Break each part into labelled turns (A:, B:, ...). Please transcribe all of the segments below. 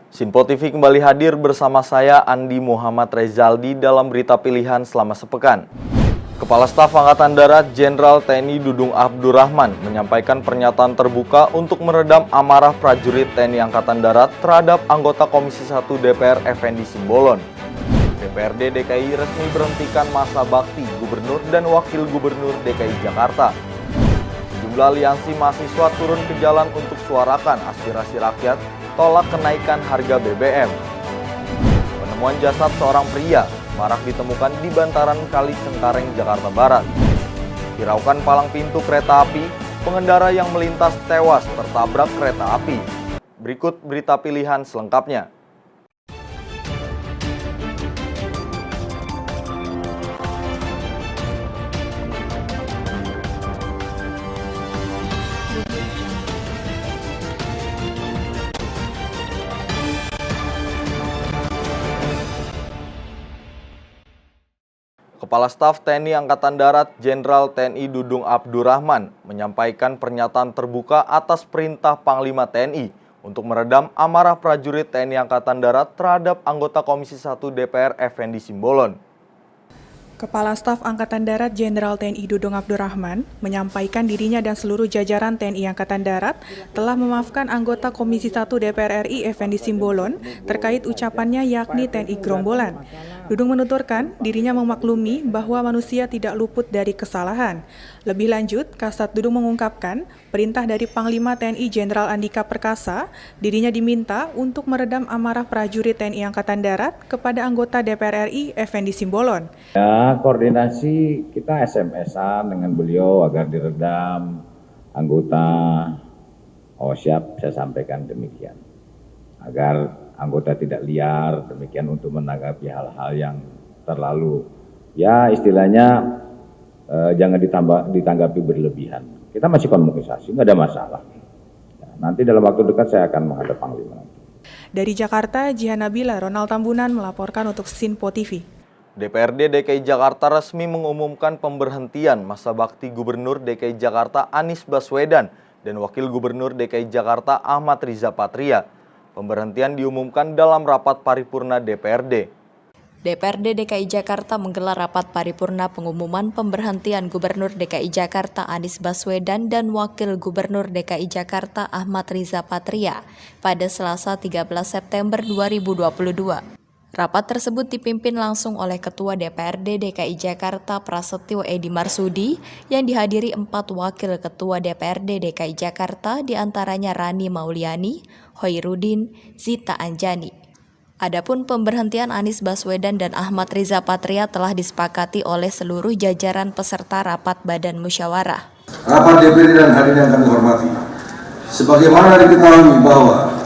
A: Sinpo TV kembali hadir bersama saya Andi Muhammad Rezaldi dalam berita pilihan selama sepekan. Kepala Staf Angkatan Darat Jenderal TNI Dudung Abdurrahman menyampaikan pernyataan terbuka untuk meredam amarah prajurit TNI Angkatan Darat terhadap anggota Komisi 1 DPR Effendi Simbolon. DPRD DKI resmi berhentikan masa bakti Gubernur dan Wakil Gubernur DKI Jakarta. Sejumlah aliansi mahasiswa turun ke jalan untuk suarakan aspirasi rakyat tolak kenaikan harga BBM. Penemuan jasad seorang pria marak ditemukan di bantaran Kali Cengkareng, Jakarta Barat. Hiraukan palang pintu kereta api, pengendara yang melintas tewas tertabrak kereta api. Berikut berita pilihan selengkapnya. Kepala Staf TNI Angkatan Darat Jenderal TNI Dudung Abdurrahman menyampaikan pernyataan terbuka atas perintah Panglima TNI untuk meredam amarah prajurit TNI Angkatan Darat terhadap anggota Komisi 1 DPR Effendi Simbolon.
B: Kepala Staf Angkatan Darat Jenderal TNI Dudung Abdurrahman menyampaikan dirinya dan seluruh jajaran TNI Angkatan Darat telah memaafkan anggota Komisi 1 DPR RI Effendi Simbolon terkait ucapannya yakni TNI Gerombolan. Dudung menuturkan dirinya memaklumi bahwa manusia tidak luput dari kesalahan. Lebih lanjut, Kasat Dudung mengungkapkan perintah dari Panglima TNI Jenderal Andika Perkasa, dirinya diminta untuk meredam amarah prajurit TNI Angkatan Darat kepada anggota DPR RI Effendi Simbolon.
C: Ya, koordinasi kita SMS-an dengan beliau agar diredam anggota. Oh siap, saya sampaikan demikian. Agar anggota tidak liar, demikian untuk menanggapi hal-hal yang terlalu, ya istilahnya jangan ditanggapi berlebihan. Kita masih komunikasi, nggak ada masalah. Ya, nanti dalam waktu dekat saya akan menghadap Panglima.
B: Dari Jakarta, Jihan Nabila, Ronald Tambunan melaporkan untuk Sinpo TV.
A: DPRD DKI Jakarta resmi mengumumkan pemberhentian masa bakti Gubernur DKI Jakarta Anies Baswedan dan Wakil Gubernur DKI Jakarta Ahmad Riza Patria. Pemberhentian diumumkan dalam rapat paripurna DPRD.
D: DPRD DKI Jakarta menggelar rapat paripurna pengumuman pemberhentian Gubernur DKI Jakarta Anies Baswedan dan Wakil Gubernur DKI Jakarta Ahmad Riza Patria pada Selasa 13 September 2022. Rapat tersebut dipimpin langsung oleh Ketua DPRD DKI Jakarta Prasetyo Edi Marsudi yang dihadiri 4 Wakil Ketua DPRD DKI Jakarta diantaranya Rani Mauliani, Hoirudin, Zita Anjani. Adapun pemberhentian Anies Baswedan dan Ahmad Riza Patria telah disepakati oleh seluruh jajaran peserta rapat Badan Musyawarah.
E: Rapat DPRD dan hadirin yang kami hormati, sebagaimana diketahui bahwa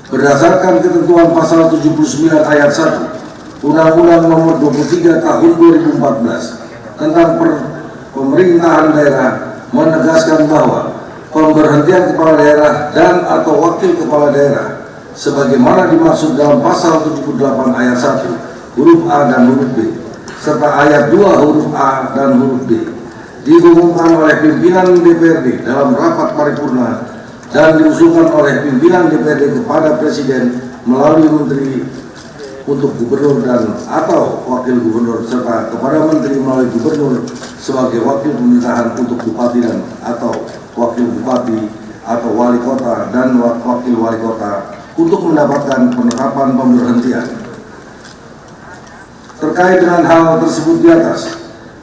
E: berdasarkan ketentuan pasal 79 ayat 1 Undang-Undang Nomor 23 Tahun 2014 tentang pemerintahan daerah menegaskan bahwa pemberhentian kepala daerah dan atau wakil kepala daerah sebagaimana dimaksud dalam pasal 78 ayat 1 huruf A dan huruf B serta ayat 2 huruf A dan huruf B diumumkan oleh pimpinan DPRD dalam rapat paripurna dan diusulkan oleh pimpinan DPRD kepada Presiden melalui Menteri untuk Gubernur dan atau Wakil Gubernur serta kepada Menteri melalui Gubernur sebagai wakil pemerintahan untuk Bupati dan atau Wakil Bupati atau Wali Kota dan Wakil Wali Kota untuk mendapatkan penetapan pemberhentian. Terkait dengan hal tersebut di atas,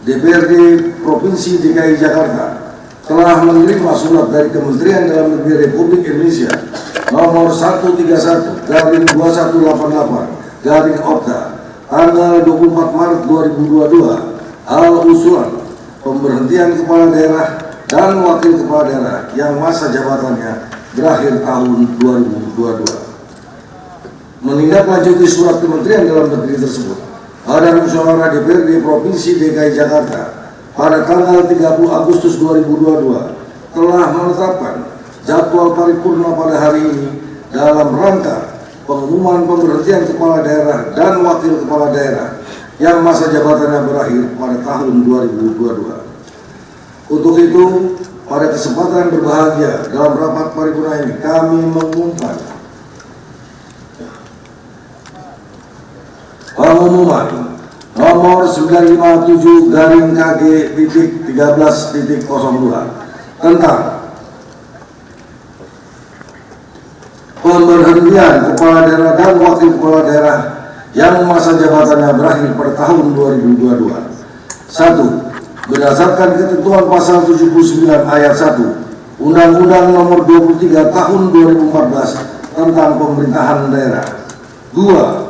E: DPRD Provinsi DKI Jakarta telah menerima surat dari Kementerian Dalam Negeri Republik Indonesia nomor 131/2188/OPTA tanggal 24 Maret 2022 hal usulan pemberhentian kepala daerah dan wakil kepala daerah yang masa jabatannya berakhir tahun 2022. Menindaklanjuti surat Kementerian Dalam Negeri tersebut, Badan Musyawarah DPRD Provinsi DKI Jakarta pada tanggal 30 Agustus 2022 telah menetapkan jadwal paripurna pada hari ini dalam rangka pengumuman pemberhentian kepala daerah dan wakil kepala daerah yang masa jabatannya berakhir pada tahun 2022. Untuk itu, pada kesempatan berbahagia dalam rapat paripurna ini kami mengumumkan Pengumuman nomor 957/KG.13.02 tentang pemberhentian kepala daerah dan wakil kepala daerah yang masa jabatannya berakhir pada tahun 2022. 1. Berdasarkan ketentuan pasal 79 ayat 1 Undang-Undang nomor 23 tahun 2014 tentang pemerintahan daerah. 2.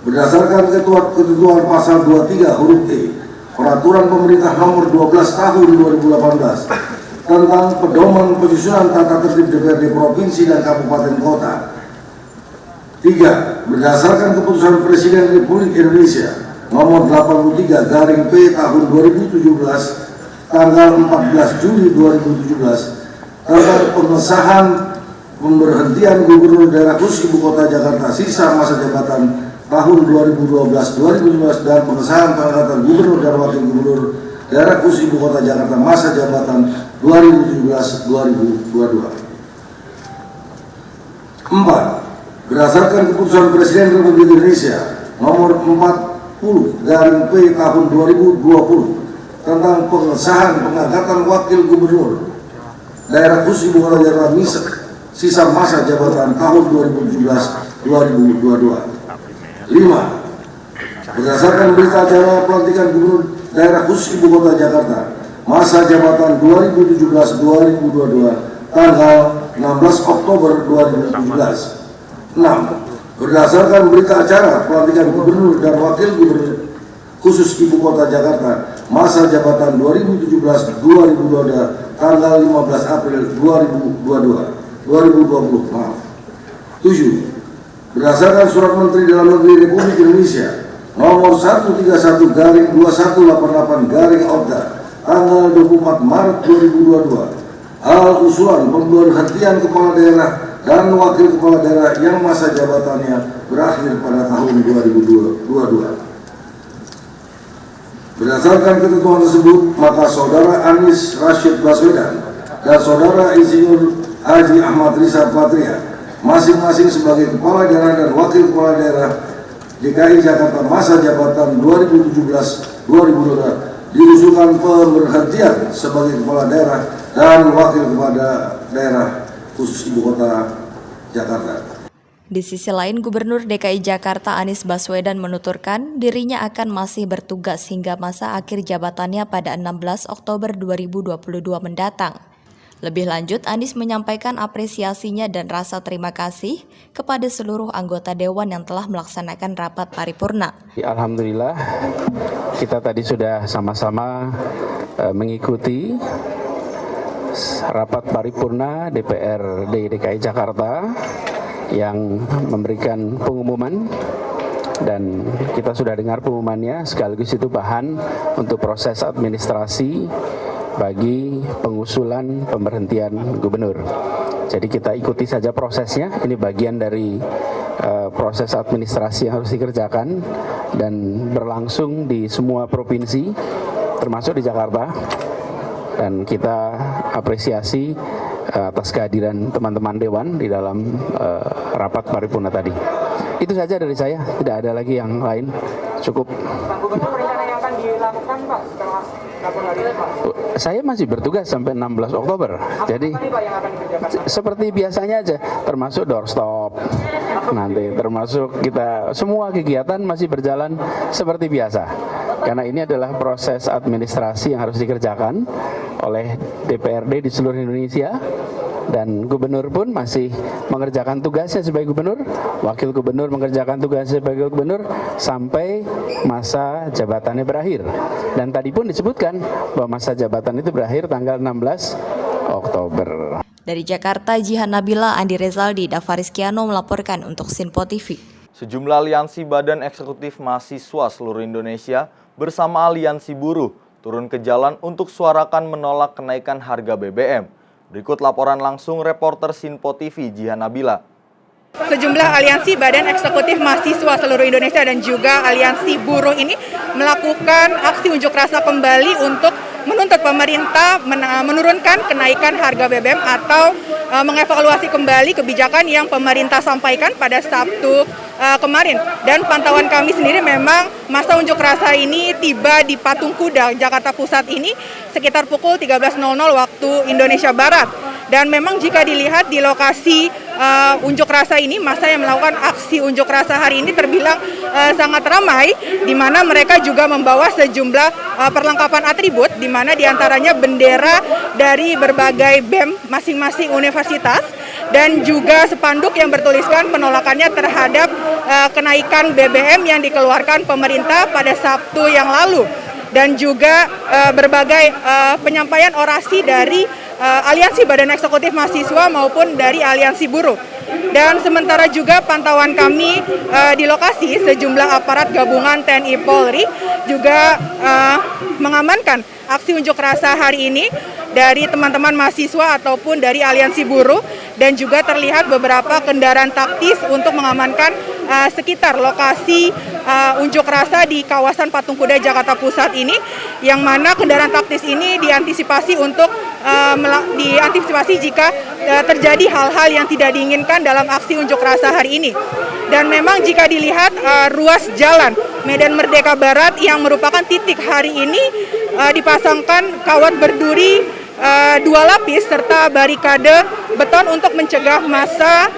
E: Berdasarkan ketentuan pasal 23 huruf E Peraturan Pemerintah nomor 12 tahun 2018 tentang pedoman penyusunan tata tertib DPRD Provinsi dan Kabupaten Kota. 3. Berdasarkan keputusan Presiden Republik Indonesia nomor 83/P tahun 2017 tanggal 14 Juli 2017 tentang pengesahan pemberhentian Gubernur Daerah Khusus Ibu Kota Jakarta sisa masa jabatan tahun 2012-2015 dan pengesahan pengangkatan Gubernur dan Wakil Gubernur Daerah Khusus Ibu Kota Jakarta masa jabatan 2017-2022. 4. Berdasarkan keputusan Presiden Republik Indonesia nomor 40/P tahun 2020 tentang pengesahan pengangkatan Wakil Gubernur Daerah Khusus Ibu Kota Jakarta sisa masa jabatan tahun 2017-2022. 5. Berdasarkan berita acara pelantikan Gubernur Daerah Khusus Ibu Kota Jakarta masa jabatan 2017-2022 tanggal 16 Oktober 2017. 6. Berdasarkan berita acara pelantikan Gubernur dan Wakil Gubernur Khusus Ibu Kota Jakarta masa jabatan 2017-2022 tanggal 15 April 2020. 7. Berdasarkan Surat Menteri Dalam Negeri Republik Indonesia nomor 131/2188/ODA tanggal 24 Maret 2022 hal usulan pemberhentian kepala daerah dan wakil kepala daerah yang masa jabatannya berakhir pada tahun 2022. Berdasarkan ketentuan tersebut, maka Saudara Anies Rashid Baswedan dan Saudara Insinyur Haji Ahmad Riza Patria masing-masing sebagai kepala daerah dan wakil kepala daerah DKI Jakarta masa jabatan 2017-2022 diusulkan pemberhentian sebagai kepala daerah dan wakil kepala daerah khusus Ibu Kota Jakarta.
D: Di sisi lain, Gubernur DKI Jakarta Anies Baswedan menuturkan dirinya akan masih bertugas hingga masa akhir jabatannya pada 16 Oktober 2022 mendatang. Lebih lanjut, Anies menyampaikan apresiasinya dan rasa terima kasih kepada seluruh anggota Dewan yang telah melaksanakan rapat paripurna.
F: Alhamdulillah, kita tadi sudah sama-sama mengikuti rapat paripurna DPRD DKI Jakarta yang memberikan pengumuman, dan kita sudah dengar pengumumannya, sekaligus itu bahan untuk proses administrasi bagi pengusulan pemberhentian gubernur. Jadi kita ikuti saja prosesnya, ini bagian dari proses administrasi yang harus dikerjakan dan berlangsung di semua provinsi termasuk di Jakarta, dan kita apresiasi atas kehadiran teman-teman Dewan di dalam rapat paripurna tadi. Itu saja dari saya, tidak ada lagi yang lain, cukup. Saya masih bertugas sampai 16 Oktober. Jadi seperti biasanya aja, termasuk doorstop nanti, termasuk kita semua kegiatan masih berjalan seperti biasa. Karena ini adalah proses administrasi yang harus dikerjakan oleh DPRD di seluruh Indonesia, dan gubernur pun masih mengerjakan tugasnya sebagai gubernur, wakil gubernur mengerjakan tugasnya sebagai gubernur sampai masa jabatannya berakhir. Dan tadi pun disebutkan bahwa masa jabatan itu berakhir tanggal 16 Oktober.
D: Dari Jakarta, Jihan Nabila, Andi Rezaldi, Davaris Kiano melaporkan untuk Sinpo TV.
A: Sejumlah aliansi badan eksekutif mahasiswa seluruh Indonesia bersama aliansi buruh turun ke jalan untuk suarakan menolak kenaikan harga BBM. Berikut laporan langsung reporter Sinpo TV Jihan Nabila.
B: Sejumlah aliansi badan eksekutif mahasiswa seluruh Indonesia dan juga aliansi buruh ini melakukan aksi unjuk rasa kembali untuk menuntut pemerintah menurunkan kenaikan harga BBM atau mengevaluasi kembali kebijakan yang pemerintah sampaikan pada Sabtu kemarin. Dan pantauan kami sendiri memang masa unjuk rasa ini tiba di Patung Kuda, Jakarta Pusat ini sekitar pukul 13.00 waktu Indonesia Barat. Dan memang jika dilihat di lokasi unjuk rasa ini, masa yang melakukan aksi unjuk rasa hari ini terbilang sangat ramai, di mana mereka juga membawa sejumlah perlengkapan atribut, di mana diantaranya bendera dari berbagai BEM masing-masing universitas, dan juga spanduk yang bertuliskan penolakannya terhadap kenaikan BBM yang dikeluarkan pemerintah pada Sabtu yang lalu. Dan juga berbagai penyampaian orasi dari Aliansi Badan Eksekutif Mahasiswa maupun dari Aliansi Buruh. Dan sementara juga pantauan kami di lokasi, sejumlah aparat gabungan TNI Polri juga mengamankan aksi unjuk rasa hari ini dari teman-teman mahasiswa ataupun dari Aliansi Buruh, dan juga terlihat beberapa kendaraan taktis untuk mengamankan sekitar lokasi unjuk rasa di kawasan Patung Kuda Jakarta Pusat ini, yang mana kendaraan taktis ini diantisipasi untuk diantisipasi jika terjadi hal-hal yang tidak diinginkan dalam aksi unjuk rasa hari ini. Dan memang jika dilihat ruas jalan Medan Merdeka Barat yang merupakan titik hari ini dipasangkan kawat berduri 2 lapis serta barikade beton untuk mencegah massa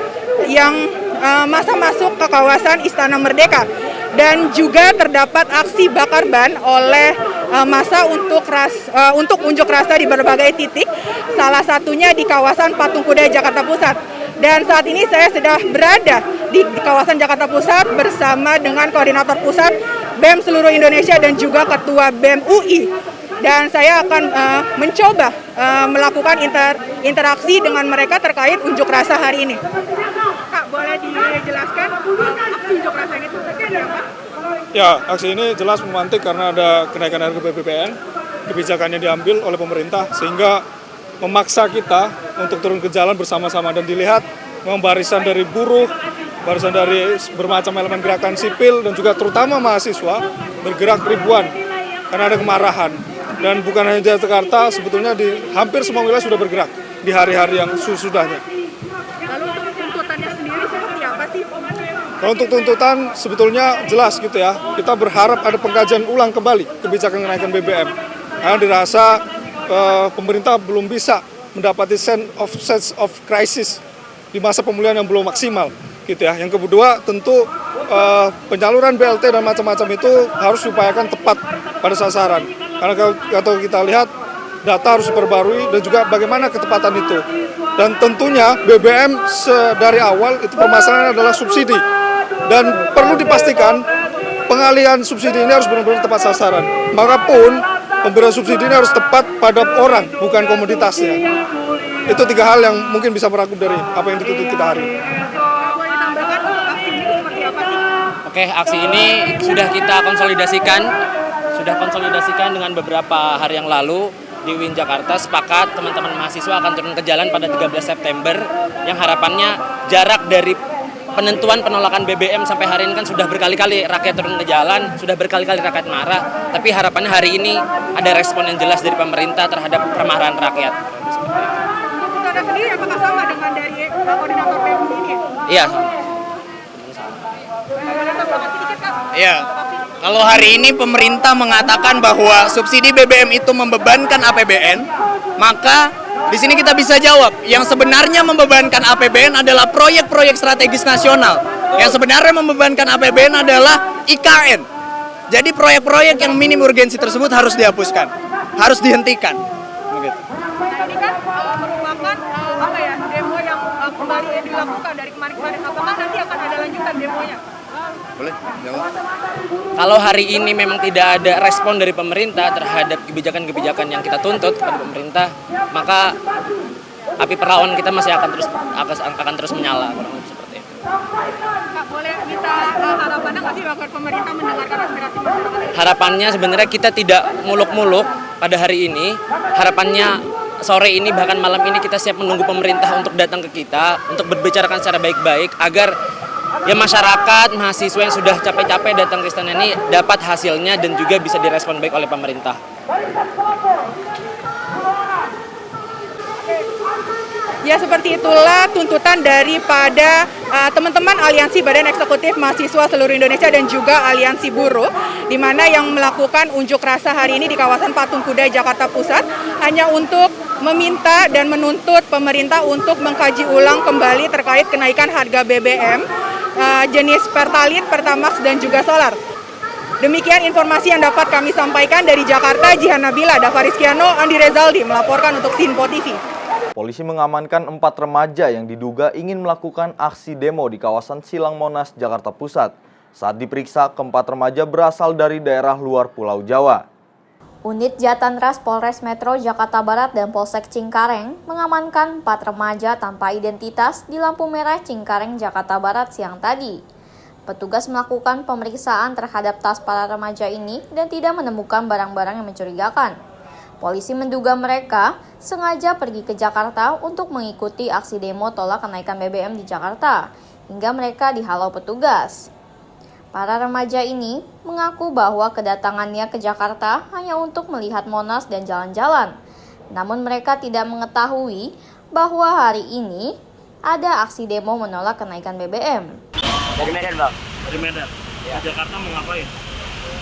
B: masuk ke kawasan Istana Merdeka. Dan juga terdapat aksi bakar ban oleh massa untuk unjuk rasa di berbagai titik, salah satunya di kawasan Patung Kuda Jakarta Pusat. Dan saat ini saya sudah berada di kawasan Jakarta Pusat bersama dengan Koordinator Pusat BEM seluruh Indonesia dan juga Ketua BEM UI. Dan saya akan mencoba melakukan interaksi dengan mereka terkait unjuk rasa hari ini. Kak, boleh dijelaskan aksi unjuk rasa ini seperti apa?
G: Ya, aksi ini jelas memantik karena ada kenaikan harga BBM, kebijakannya diambil oleh pemerintah sehingga memaksa kita untuk turun ke jalan bersama-sama. Dan dilihat memang barisan dari buruh, barisan dari bermacam elemen gerakan sipil dan juga terutama mahasiswa bergerak ribuan karena ada kemarahan. Dan bukan hanya di Jakarta, sebetulnya di hampir semua wilayah sudah bergerak di hari-hari yang sesudahnya.
B: Lalu untuk tuntutannya sendiri seperti apa sih?
G: Kalau untuk tuntutan sebetulnya jelas gitu ya, kita berharap ada pengkajian ulang kembali kebijakan kenaikan BBM. Karena dirasa pemerintah belum bisa mendapati sense of crisis di masa pemulihan yang belum maksimal gitu ya. Yang kedua tentu penyaluran BLT dan macam-macam itu harus diupayakan tepat pada sasaran. Karena kalau kita lihat data harus diperbarui dan juga bagaimana ketepatan itu. Dan tentunya BBM dari awal itu permasalahannya adalah subsidi. Dan perlu dipastikan pengalihan subsidi ini harus benar-benar tepat sasaran. Makapun pemberian subsidi ini harus tepat pada orang, bukan komoditasnya. Itu 3 hal yang mungkin bisa merangkum dari apa yang dituntut kita hari ini.
H: Oke, aksi ini sudah kita konsolidasikan dengan beberapa hari yang lalu di UIN Jakarta. Sepakat teman-teman mahasiswa akan turun ke jalan pada 13 September yang harapannya jarak dari penentuan penolakan BBM sampai hari ini kan sudah berkali-kali rakyat turun ke jalan, sudah berkali-kali rakyat marah, tapi harapannya hari ini ada respon yang jelas dari pemerintah terhadap kemarahan rakyat.
B: Tuntutannya sendiri apakah sama dengan dari koordinator BEM ini?
H: Iya.
I: Iya. Kalau hari ini pemerintah mengatakan bahwa subsidi BBM itu membebankan APBN, maka di sini kita bisa jawab, yang sebenarnya membebankan APBN adalah proyek-proyek strategis nasional. Yang sebenarnya membebankan APBN adalah IKN. Jadi proyek-proyek yang minim urgensi tersebut harus dihapuskan, harus dihentikan. Begitu.
B: Nah, ini kan merupakan demo yang kembali dilakukan dari kemarin-kemarin. Apakah nanti akan ada lanjutan demonya?
I: Boleh jawab?
H: Kalau hari ini memang tidak ada respon dari pemerintah terhadap kebijakan-kebijakan yang kita tuntut kepada pemerintah, maka api perawan kita masih akan terus menyala, seperti itu.
B: Kak, boleh minta harapannya nggak sih agar pemerintah mendengarkan aspirasi masyarakat?
H: Harapannya sebenarnya kita tidak muluk-muluk pada hari ini. Harapannya sore ini bahkan malam ini kita siap menunggu pemerintah untuk datang ke kita untuk berbicarakan secara baik-baik agar ya masyarakat, mahasiswa yang sudah capek-capek datang ke istana ini dapat hasilnya dan juga bisa direspon baik oleh pemerintah.
B: Ya, seperti itulah tuntutan daripada teman-teman Aliansi Badan Eksekutif Mahasiswa Seluruh Indonesia dan juga Aliansi Buruh, di mana yang melakukan unjuk rasa hari ini di kawasan Patung Kuda, Jakarta Pusat, hanya untuk meminta dan menuntut pemerintah untuk mengkaji ulang kembali terkait kenaikan harga BBM jenis Pertalite, Pertamax, dan juga solar. Demikian informasi yang dapat kami sampaikan dari Jakarta. Jihan Nabila, Dava Rizkiano, Andi Rezaldi melaporkan untuk Sinpo TV.
A: Polisi mengamankan 4 remaja yang diduga ingin melakukan aksi demo di kawasan Silang Monas, Jakarta Pusat. Saat diperiksa, keempat remaja berasal dari daerah luar Pulau Jawa.
D: Unit Jatanras Polres Metro Jakarta Barat dan Polsek Cingkareng mengamankan 4 remaja tanpa identitas di lampu merah Cingkareng, Jakarta Barat siang tadi. Petugas melakukan pemeriksaan terhadap tas para remaja ini dan tidak menemukan barang-barang yang mencurigakan. Polisi menduga mereka sengaja pergi ke Jakarta untuk mengikuti aksi demo tolak kenaikan BBM di Jakarta, hingga mereka dihalau petugas. Para remaja ini mengaku bahwa kedatangannya ke Jakarta hanya untuk melihat Monas dan jalan-jalan. Namun mereka tidak mengetahui bahwa hari ini ada aksi demo menolak kenaikan BBM.
J: Dari Medan, Bang.
K: Dari Medan? Ya. Di Jakarta mau ngapain?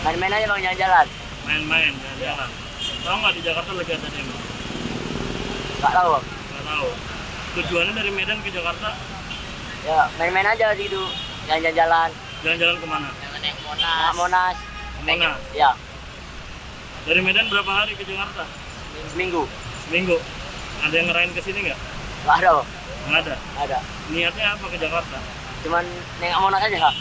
J: Main-main aja, Bang, jalan-jalan.
K: Main-main, jalan-jalan. Tahu nggak di Jakarta lagi ada demo?
J: Nggak tahu, Bang.
K: Nggak tahu. Tujuannya dari Medan ke Jakarta?
J: Ya, main-main aja gitu. Jalan-jalan.
K: Jalan-jalan kemana?
J: Monas.
K: Monas?
J: Ya.
K: Dari Medan berapa hari ke Jakarta?
J: Seminggu.
K: Seminggu. Ada yang ngerain ke sini nggak?
J: Nggak ada, Bang.
K: Nggak ada?
J: Ada.
K: Niatnya apa ke Jakarta?
J: Cuman nengok Monas aja, Kak.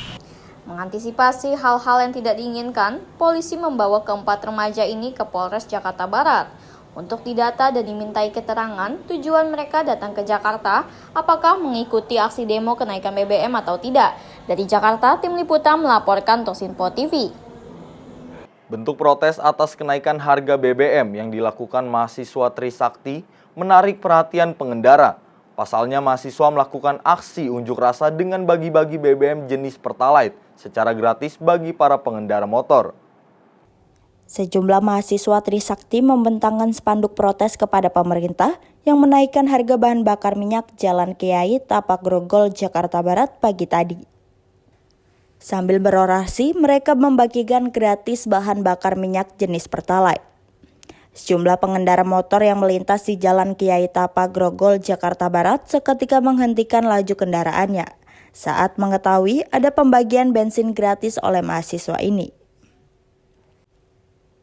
D: Mengantisipasi hal-hal yang tidak diinginkan, polisi membawa keempat remaja ini ke Polres Jakarta Barat untuk didata dan dimintai keterangan tujuan mereka datang ke Jakarta, apakah mengikuti aksi demo kenaikan BBM atau tidak. Dari Jakarta, Tim Liputan melaporkan untuk Sinpo TV.
A: Bentuk protes atas kenaikan harga BBM yang dilakukan mahasiswa Trisakti menarik perhatian pengendara. Pasalnya mahasiswa melakukan aksi unjuk rasa dengan bagi-bagi BBM jenis Pertalite secara gratis bagi para pengendara motor.
L: Sejumlah mahasiswa Trisakti membentangkan spanduk protes kepada pemerintah yang menaikkan harga bahan bakar minyak Jalan Kiai Tapak Grogol, Jakarta Barat pagi tadi. Sambil berorasi, mereka membagikan gratis bahan bakar minyak jenis Pertalite. Sejumlah pengendara motor yang melintas di Jalan Kiai Tapak Grogol, Jakarta Barat seketika menghentikan laju kendaraannya saat mengetahui ada pembagian bensin gratis oleh mahasiswa ini.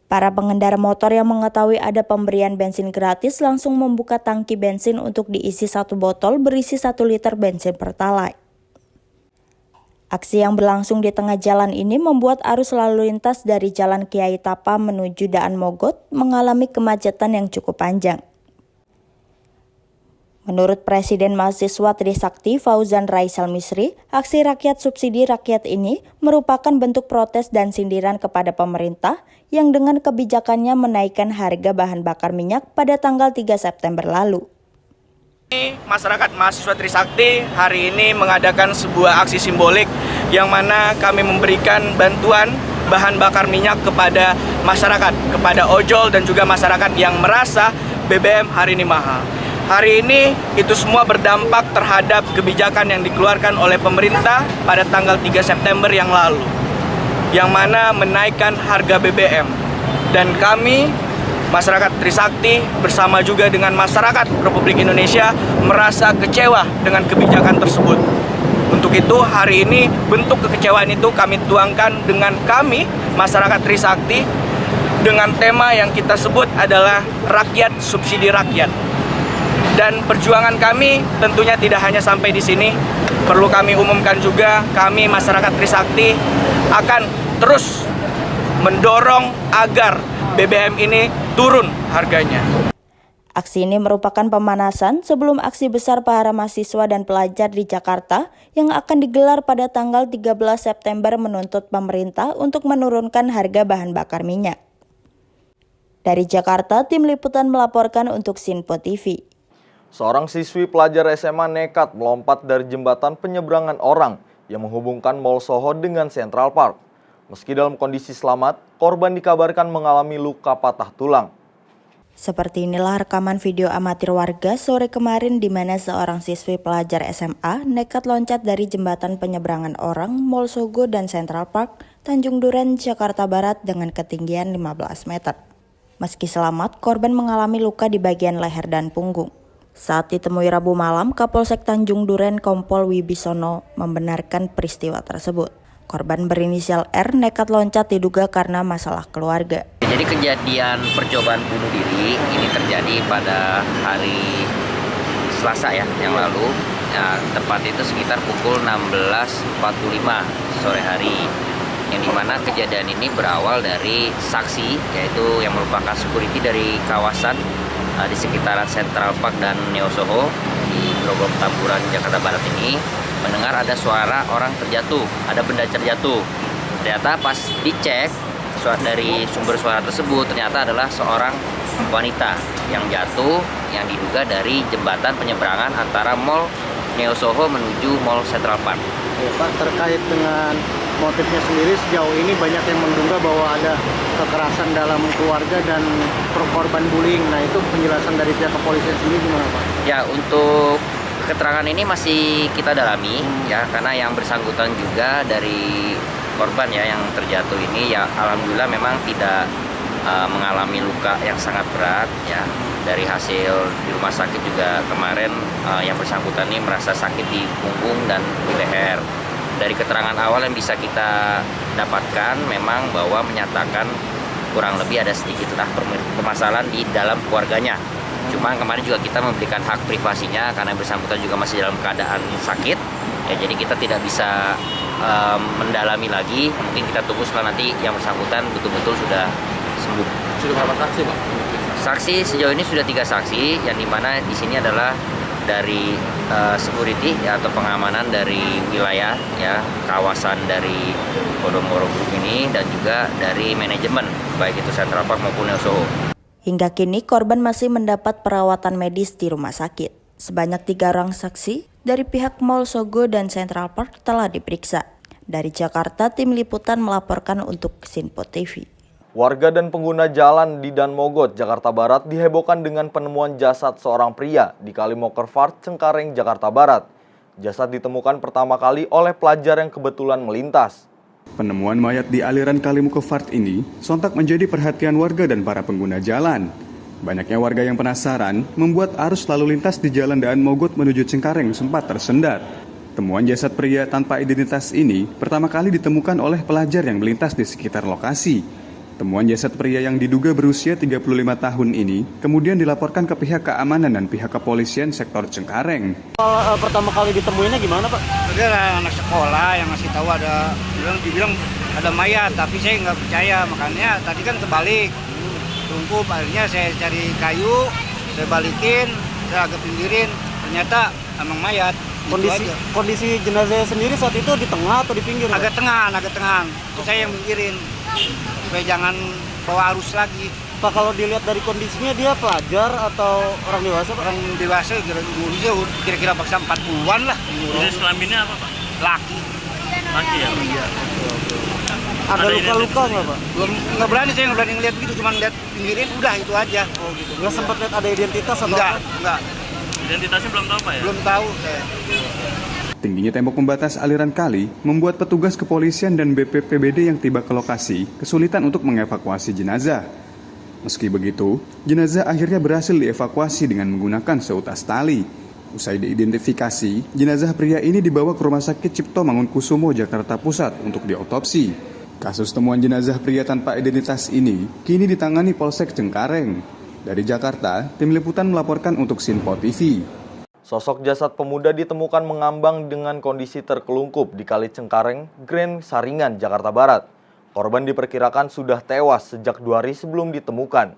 L: Para pengendara motor yang mengetahui ada pemberian bensin gratis langsung membuka tangki bensin untuk diisi 1 botol berisi 1 liter bensin Pertalite. Aksi yang berlangsung di tengah jalan ini membuat arus lalu lintas dari Jalan Kiai Tapa menuju Daan Mogot mengalami kemacetan yang cukup panjang. Menurut Presiden Mahasiswa Trisakti Fauzan Raisal Misri, aksi rakyat subsidi rakyat ini merupakan bentuk protes dan sindiran kepada pemerintah yang dengan kebijakannya menaikkan harga bahan bakar minyak pada tanggal 3 September lalu.
I: Masyarakat mahasiswa Trisakti hari ini mengadakan sebuah aksi simbolik yang mana kami memberikan bantuan bahan bakar minyak kepada masyarakat, kepada ojol dan juga masyarakat yang merasa BBM hari ini mahal. Hari ini itu semua berdampak terhadap kebijakan yang dikeluarkan oleh pemerintah pada tanggal 3 September yang lalu, yang mana menaikkan harga BBM. Dan kami masyarakat Trisakti bersama juga dengan masyarakat Republik Indonesia merasa kecewa dengan kebijakan tersebut. Untuk itu hari ini bentuk kekecewaan itu kami tuangkan dengan kami masyarakat Trisakti dengan tema yang kita sebut adalah rakyat subsidi rakyat. Dan perjuangan kami tentunya tidak hanya sampai di sini. Perlu kami umumkan juga kami masyarakat Trisakti akan terus mendorong agar BBM ini turun harganya.
L: Aksi ini merupakan pemanasan sebelum aksi besar para mahasiswa dan pelajar di Jakarta yang akan digelar pada tanggal 13 September menuntut pemerintah untuk menurunkan harga bahan bakar minyak. Dari Jakarta, Tim Liputan melaporkan untuk Sinpo TV.
A: Seorang siswi pelajar SMA nekat melompat dari jembatan penyeberangan orang yang menghubungkan Mall Soho dengan Central Park. Meski dalam kondisi selamat, korban dikabarkan mengalami luka patah tulang.
L: Seperti inilah rekaman video amatir warga sore kemarin di mana seorang siswi pelajar SMA nekat loncat dari jembatan penyeberangan orang Mall Sogo dan Central Park, Tanjung Duren, Jakarta Barat dengan ketinggian 15 meter. Meski selamat, korban mengalami luka di bagian leher dan punggung. Saat ditemui Rabu malam, Kapolsek Tanjung Duren Kompol Wibisono membenarkan peristiwa tersebut. Korban berinisial R nekat loncat diduga karena masalah keluarga.
M: Jadi kejadian percobaan bunuh diri ini terjadi pada hari Selasa yang lalu. Ya, tepat itu sekitar pukul 16.45 sore hari. Yang dimana kejadian ini berawal dari saksi, yaitu yang merupakan security dari kawasan di sekitaran Central Park dan Neo Soho di Grogol Tamburan, Jakarta Barat ini mendengar ada suara orang terjatuh, ada benda terjatuh. Ternyata pas dicek dari sumber suara tersebut ternyata adalah seorang wanita yang jatuh yang diduga dari jembatan penyeberangan antara Mall Neo Soho menuju Mall Central Park.
N: Ya, Pak, terkait dengan motifnya sendiri sejauh ini banyak yang menduga bahwa ada kekerasan dalam keluarga dan korban bullying. Nah, itu penjelasan dari pihak kepolisian sendiri gimana, Pak? Ya,
M: untuk keterangan ini masih kita dalami ya, karena yang bersangkutan juga dari korban ya yang terjatuh ini ya alhamdulillah memang tidak mengalami luka yang sangat berat ya. Dari hasil di rumah sakit juga kemarin yang bersangkutan ini merasa sakit di punggung dan di leher. Dari keterangan awal yang bisa kita dapatkan memang bahwa menyatakan kurang lebih ada sedikitlah permasalahan di dalam keluarganya. Cuma kemarin juga kita memberikan hak privasinya karena yang bersangkutan juga masih dalam keadaan sakit ya, jadi kita tidak bisa mendalami lagi. Mungkin kita tunggu setelah nanti yang bersangkutan betul-betul sudah sembuh.
A: Sudah berapa saksi, Pak?
M: Saksi sejauh ini sudah 3 saksi, yang dimana di sini adalah dari security ya, atau pengamanan dari wilayah ya kawasan dari Podomoro Group ini, dan juga dari manajemen baik itu Central Park maupun Neo Soho.
L: Hingga kini korban masih mendapat perawatan medis di rumah sakit. Sebanyak 3 orang saksi dari pihak Mall Sogo dan Central Park telah diperiksa. Dari Jakarta, tim liputan melaporkan untuk Sinpo TV.
A: Warga dan pengguna jalan di Danmogot, Jakarta Barat dihebohkan dengan penemuan jasad seorang pria di Kali Mokervaart, Cengkareng, Jakarta Barat. Jasad ditemukan pertama kali oleh pelajar yang kebetulan melintas.
O: Penemuan mayat di aliran Kali Mokervaart ini sontak menjadi perhatian warga dan para pengguna jalan. Banyaknya warga yang penasaran membuat arus lalu lintas di Jalan Daan Mogot menuju Cengkareng sempat tersendat. Temuan jasad pria tanpa identitas ini pertama kali ditemukan oleh pelajar yang melintas di sekitar lokasi. Temuan jasad pria yang diduga berusia 35 tahun ini kemudian dilaporkan ke pihak keamanan dan pihak kepolisian sektor Cengkareng.
N: Pertama kali ditemuinnya gimana, Pak?
P: Ada anak sekolah yang ngasih tahu dibilang ada mayat, tapi saya nggak percaya, makanya tadi kan terbalik. Tunggu, akhirnya saya cari kayu, saya balikin, saya agak pinggirin, ternyata emang mayat.
N: Kondisi jenazah sendiri saat itu di tengah atau di pinggir?
P: Agak tengah. Itu saya yang pinggirin, supaya jangan bawa arus lagi.
N: Pak, kalau dilihat dari kondisinya dia pelajar atau orang dewasa, Pak?
P: Orang dewasa kira-kira paksa 40-an lah.
K: Jenis kelaminnya apa, Pak?
P: Laki.
K: Laki ya? Iya.
N: Ada luka-luka nggak, Pak?
P: Nggak berani, saya nggak berani ngeliat begitu, cuma lihat pinggirin, udah itu aja.
N: Oh gitu. Nggak sempat lihat ada identitas atau
P: Enggak.
K: Identitasnya belum tahu, Pak ya?
P: Belum tahu saya.
O: Tingginya tembok pembatas aliran kali membuat petugas kepolisian dan BPPBD yang tiba ke lokasi kesulitan untuk mengevakuasi jenazah. Meski begitu, jenazah akhirnya berhasil dievakuasi dengan menggunakan seutas tali. Usai diidentifikasi, jenazah pria ini dibawa ke Rumah Sakit Cipto Mangunkusumo, Jakarta Pusat untuk diotopsi. Kasus temuan jenazah pria tanpa identitas ini kini ditangani Polsek Cengkareng. Dari Jakarta, tim liputan melaporkan untuk Sinpo TV.
A: Sosok jasad pemuda ditemukan mengambang dengan kondisi terkelungkup di Kali Cengkareng, Grand Saringan, Jakarta Barat. Korban diperkirakan sudah tewas sejak 2 hari sebelum ditemukan.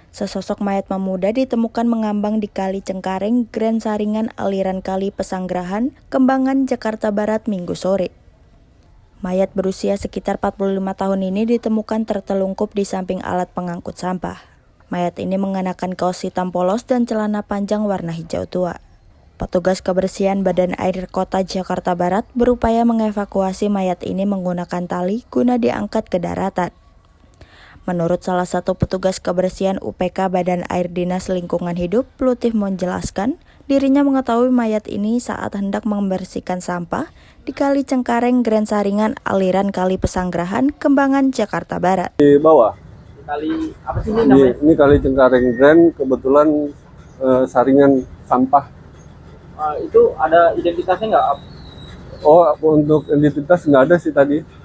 L: Sesosok mayat pemuda ditemukan mengambang di Kali Cengkareng, Grand Saringan, aliran Kali Pesanggerahan, Kembangan, Jakarta Barat, Minggu sore. Mayat berusia sekitar 45 tahun ini ditemukan tertelungkup di samping alat pengangkut sampah. Mayat ini mengenakan kaos hitam polos dan celana panjang warna hijau tua. Petugas kebersihan Badan Air Kota Jakarta Barat berupaya mengevakuasi mayat ini menggunakan tali guna diangkat ke daratan. Menurut salah satu petugas kebersihan UPK Badan Air Dinas Lingkungan Hidup, Lutif menjelaskan, dirinya mengetahui mayat ini saat hendak membersihkan sampah di Kali Cengkareng, Grand Saringan, aliran Kali Pesanggerahan, Kembangan, Jakarta Barat.
Q: Di bawah.
H: Kali apa sih ini namanya?
Q: Ini Kali Cengkareng Grand, kebetulan saringan sampah.
H: Itu ada identitasnya nggak?
Q: Oh, untuk identitas nggak ada sih tadi.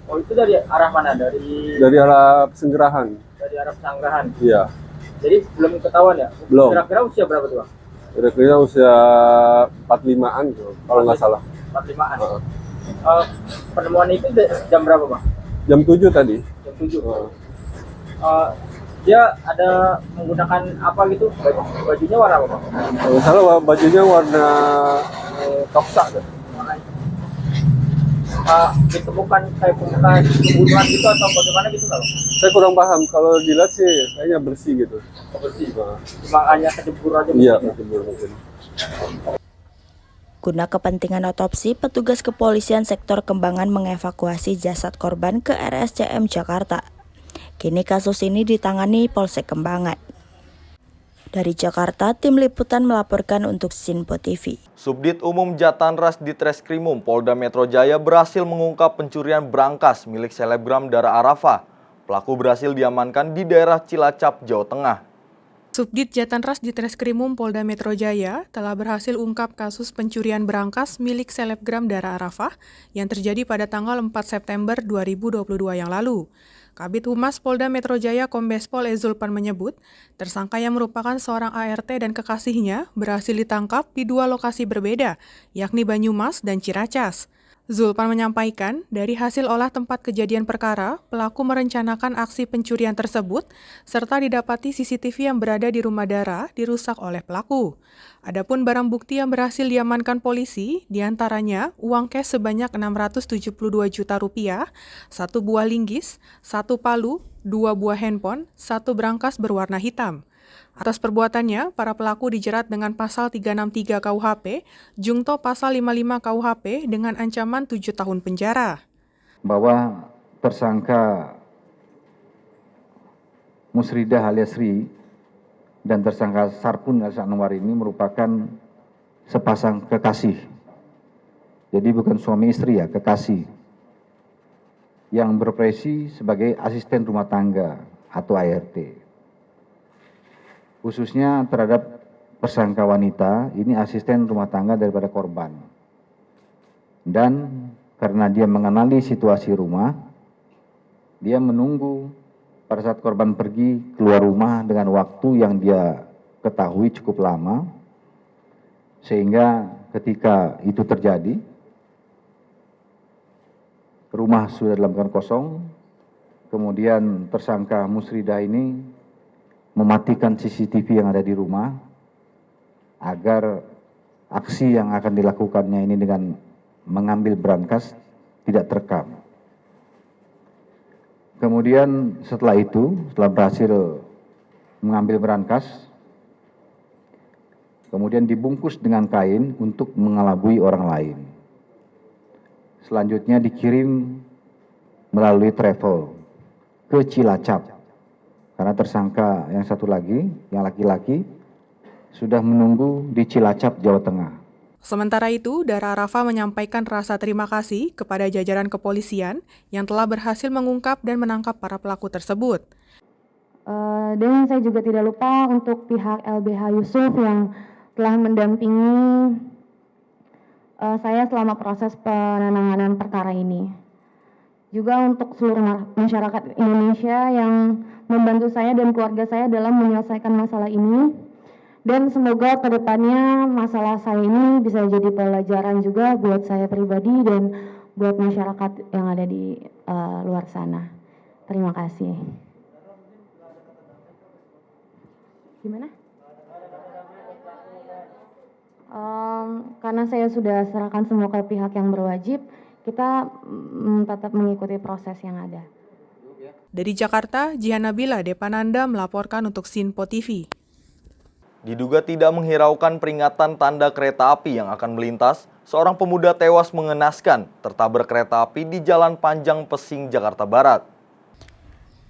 H: Oh, itu dari arah mana? Dari
Q: arah Pesanggerahan.
H: Dari arah Pesanggerahan.
Q: Iya.
H: Jadi belum ketahuan ya?
Q: Belum.
H: Kira-kira usia berapa tuh, Bang?
Q: Kira-kira usia 45-an tuh, kalau nggak salah.
H: 45-an. Penemuan itu jam berapa, Bang?
Q: Jam 7 tadi.
H: Jam 7. Dia ada menggunakan apa gitu? Bajunya warna apa, Bang?
Q: Kalau nggak salah bajunya warna toksa.
H: Ditemukan kayak pembunuhan gitu atau bagaimana gitu nggak, Bang?
Q: Saya kurang paham. Kalau dilihat sih kayaknya bersih gitu.
H: Bersih. Cuma hanya kecebur aja.
Q: Iya, kecebur mungkin.
L: Guna kepentingan otopsi, petugas kepolisian sektor Kembangan mengevakuasi jasad korban ke RSCM Jakarta. Kini kasus ini ditangani Polsek Kembangan. Dari Jakarta, tim liputan melaporkan untuk Sinpo TV.
A: Subdit Umum Jatanras Ditreskrimum Polda Metro Jaya berhasil mengungkap pencurian brankas milik selebgram Dara Arafah. Pelaku berhasil diamankan di daerah Cilacap, Jawa Tengah.
B: Subdit Jatanras Ditreskrimum Polda Metro Jaya telah berhasil ungkap kasus pencurian brankas milik selebgram Dara Arafah yang terjadi pada tanggal 4 September 2022 yang lalu. Kabid Humas Polda Metro Jaya Kombes Pol Ezulpan menyebut, tersangka yang merupakan seorang ART dan kekasihnya berhasil ditangkap di dua lokasi berbeda, yakni Banyumas dan Ciracas. Zulpan menyampaikan, dari hasil olah tempat kejadian perkara, pelaku merencanakan aksi pencurian tersebut, serta didapati CCTV yang berada di rumah Dara dirusak oleh pelaku. Adapun barang bukti yang berhasil diamankan polisi, diantaranya uang cash sebanyak Rp672 juta, 1 buah linggis, 1 palu, 2 buah handphone, 1 brankas berwarna hitam. Atas perbuatannya, para pelaku dijerat dengan pasal 363 KUHP, jungto pasal 55 KUHP dengan ancaman 7 tahun penjara.
R: Bahwa tersangka Musridah alias Sri dan tersangka Sarpun alias Anwar ini merupakan sepasang kekasih. Jadi bukan suami istri ya, kekasih. Yang berprofesi sebagai asisten rumah tangga atau ART. Khususnya terhadap tersangka wanita, ini asisten rumah tangga daripada korban. Dan karena dia mengenali situasi rumah, dia menunggu pada saat korban pergi keluar rumah dengan waktu yang dia ketahui cukup lama, sehingga ketika itu terjadi, rumah sudah dalam keadaan kosong, kemudian tersangka Musridah ini mematikan CCTV yang ada di rumah agar aksi yang akan dilakukannya ini dengan mengambil brankas tidak terekam. Kemudian setelah itu, setelah berhasil mengambil brankas, kemudian dibungkus dengan kain untuk mengelabui orang lain. Selanjutnya dikirim melalui travel ke Cilacap. Karena tersangka yang satu lagi, yang laki-laki, sudah menunggu di Cilacap, Jawa Tengah.
B: Sementara itu, Dara Arafah menyampaikan rasa terima kasih kepada jajaran kepolisian yang telah berhasil mengungkap dan menangkap para pelaku tersebut.
S: Dan saya juga tidak lupa untuk pihak LBH Yusuf yang telah mendampingi saya selama proses penanganan perkara ini. Juga untuk seluruh masyarakat Indonesia yang membantu saya dan keluarga saya dalam menyelesaikan masalah ini. Dan semoga kedepannya masalah saya ini bisa jadi pelajaran juga buat saya pribadi dan buat masyarakat yang ada di luar sana. Terima kasih. Gimana? Karena saya sudah serahkan semua ke pihak yang berwajib, kita tetap mengikuti proses yang ada.
B: Dari Jakarta, Jihan Nabila Depananda melaporkan untuk Sinpo TV.
A: Diduga tidak menghiraukan peringatan tanda kereta api yang akan melintas, seorang pemuda tewas mengenaskan tertabrak kereta api di Jalan Panjang Pesing, Jakarta Barat.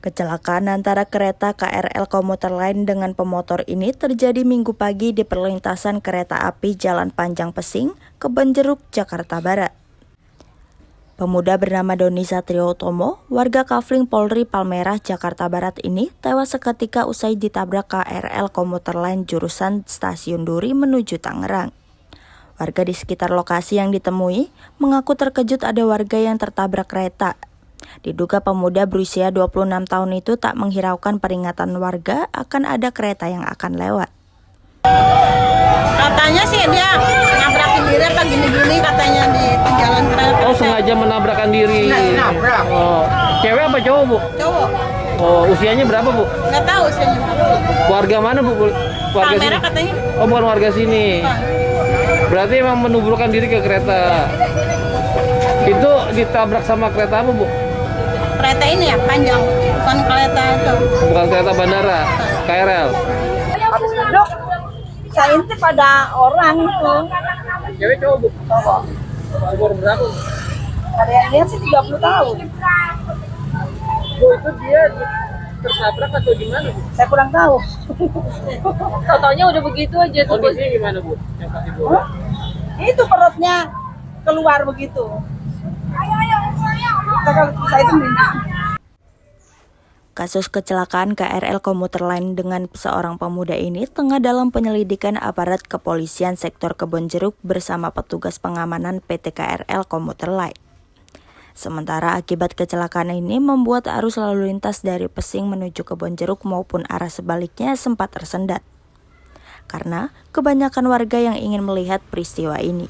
L: Kecelakaan antara kereta KRL komuter lain dengan pemotor ini terjadi Minggu pagi di perlintasan kereta api Jalan Panjang Pesing, Kebonjeruk, Jakarta Barat. Pemuda bernama Doni Satrio Utomo, warga Kafling Polri Palmerah, Jakarta Barat ini tewas seketika usai ditabrak KRL komuter lain jurusan Stasiun Duri menuju Tangerang. Warga di sekitar lokasi yang ditemui mengaku terkejut ada warga yang tertabrak kereta. Diduga pemuda berusia 26 tahun itu tak menghiraukan peringatan warga akan ada kereta yang akan lewat.
T: Katanya sih dia nabrakin diri apa gini-gini katanya di jalan kereta.
U: Oh, sengaja menabrakkan diri.
T: Nabrak.
U: Oh, cewek apa cowok, Bu?
T: Cowok.
U: Oh, usianya berapa, Bu?
T: Nggak tahu usianya berapa.
U: Warga mana, Bu? Warga
T: Palmerah
U: sini?
T: katanya.
U: Oh, bukan warga sini. Berarti emang menubrukkan diri ke kereta. Itu ditabrak sama kereta apa, Bu?
T: Kereta ini ya, panjang. Bukan kereta itu.
U: Bukan kereta bandara, KRL.
T: Habis duduk, saya intip pada orang itu.
U: Cewek cowok, Bu?
T: Cowok.
U: Umur berapa?
T: Ada yang lihat sih 30 tahun.
U: Bu, itu dia tertabrak atau gimana, Bu?
T: Saya kurang tahu.
U: Tau-taunya udah begitu aja tuh. Kondisinya gimana, Bu? Yang pasti dulu.
T: Itu perutnya keluar begitu. Saya itu
L: Kasus kecelakaan KRL komuter lain dengan seorang pemuda ini tengah dalam penyelidikan aparat kepolisian sektor Kebonjeruk bersama petugas pengamanan PT KRL komuter lain. Sementara akibat kecelakaan ini membuat arus lalu lintas dari Pesing menuju Kebonjeruk maupun arah sebaliknya sempat tersendat. Karena kebanyakan warga yang ingin melihat peristiwa ini.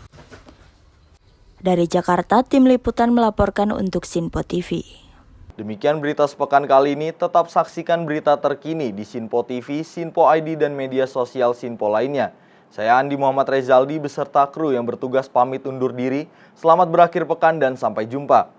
L: Dari Jakarta, tim liputan melaporkan untuk Sinpo TV.
A: Demikian berita sepekan kali ini, tetap saksikan berita terkini di Sinpo TV, Sinpo ID, dan media sosial Sinpo lainnya. Saya Andi Muhammad Rezaldi beserta kru yang bertugas pamit undur diri. Selamat berakhir pekan dan sampai jumpa.